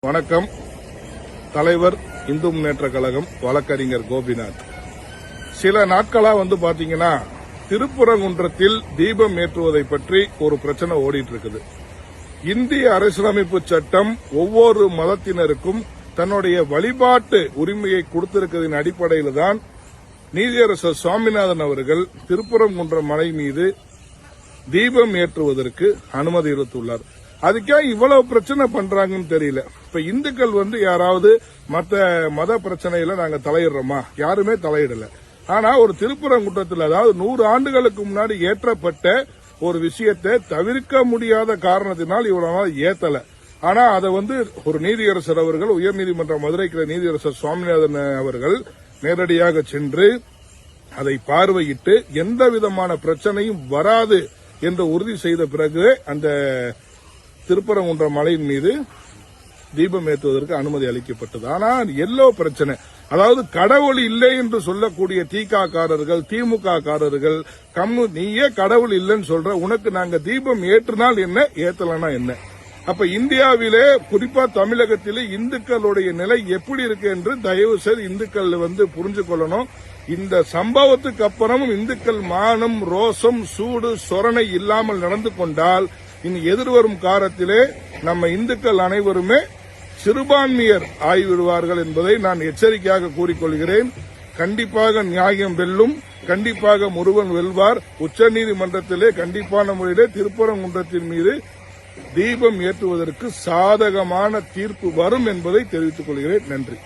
வணக்கம். தலைவர் இந்து முன்னேற்ற கழகம் வழக்கறிஞர் கோபிநாத். சில நாட்களா பாத்தீங்கன்னா திருப்பரங்குன்றத்தில் தீபம் ஏற்றுவதை பற்றி ஒரு பிரச்சனை ஓடிட்டு இருக்குது. இந்திய அரசியலமைப்பு சட்டம் ஒவ்வொரு மதத்தினருக்கும் தன்னுடைய வழிபாட்டு உரிமையை கொடுத்திருக்கிறதின் அடிப்படையில் தான் நீதியரசர் சுவாமிநாதன் அவர்கள் திருப்பரங்குன்றம் மலை மீது தீபம் ஏற்றுவதற்கு அனுமதி அளித்துள்ளார். அதுக்கே இவ்வளவு பிரச்சனை பண்றாங்கன்னு தெரியல. இப்ப இந்துக்கள் யாராவது மத்த மத பிரச்சனையில நாங்க தலையிடுறோமா? யாருமே தலையிடல. ஆனா ஒரு திருப்பரங்குன்றத்தில், அதாவது 100 ஆண்டுகளுக்கு முன்னாடி ஏற்றப்பட்ட ஒரு விஷயத்தை தவிர்க்க முடியாத காரணத்தினால் இவரால் ஏத்தல. ஆனா அதை ஒரு நீதியரசர் அவர்கள், உயர்நீதிமன்ற மதுரைக்கு நீதியரசர் சுவாமிநாதன் அவர்கள் நேரடியாக சென்று அதை பார்வையிட்டு எந்த விதமான பிரச்சனையும் வராது என்று உறுதி செய்த பிறகு அந்த திருப்பரங்குன்றம் மலையின் மீது தீபம் ஏற்றுவதற்கு அனுமதி அளிக்கப்பட்டது. ஆனால் எல்லோ பிரச்சனை, அதாவது கடவுள் இல்லை என்று சொல்லக்கூடிய திகாக்காரர்கள், திமுக காரர்கள், நீயே கடவுள் இல்லைன்னு சொல்ற, உனக்கு நாங்க தீபம் ஏற்றினால் என்ன, ஏத்தலனா என்ன? அப்ப இந்தியாவிலே குறிப்பா தமிழகத்திலே இந்துக்களுடைய நிலை எப்படி இருக்கு என்று தயவு செய்து இந்துக்கள் புரிஞ்சு கொள்ளணும். இந்த சம்பவத்துக்கு அப்புறமும் இந்துக்கள் மானம், ரோசம், சூடு, சொரணை இல்லாமல் நடந்து கொண்டால் இனி எதிர்வரும் காலத்திலே நம்ம இந்துக்கள் அனைவருமே சிறுபான்மையர் ஆகிவிடுவார்கள் என்பதை நான் எச்சரிக்கையாக கூறிக்கொள்கிறேன். கண்டிப்பாக நியாயம் வெல்லும், கண்டிப்பாக முருகன் வெல்வார். உச்சநீதிமன்றத்திலே கண்டிப்பான முறையிலே திருப்பரங்குன்றத்தின் மீது தீபம் ஏற்றுவதற்கு சாதகமான தீர்ப்பு வரும் என்பதை தெரிவித்துக் கொள்கிறேன். நன்றி.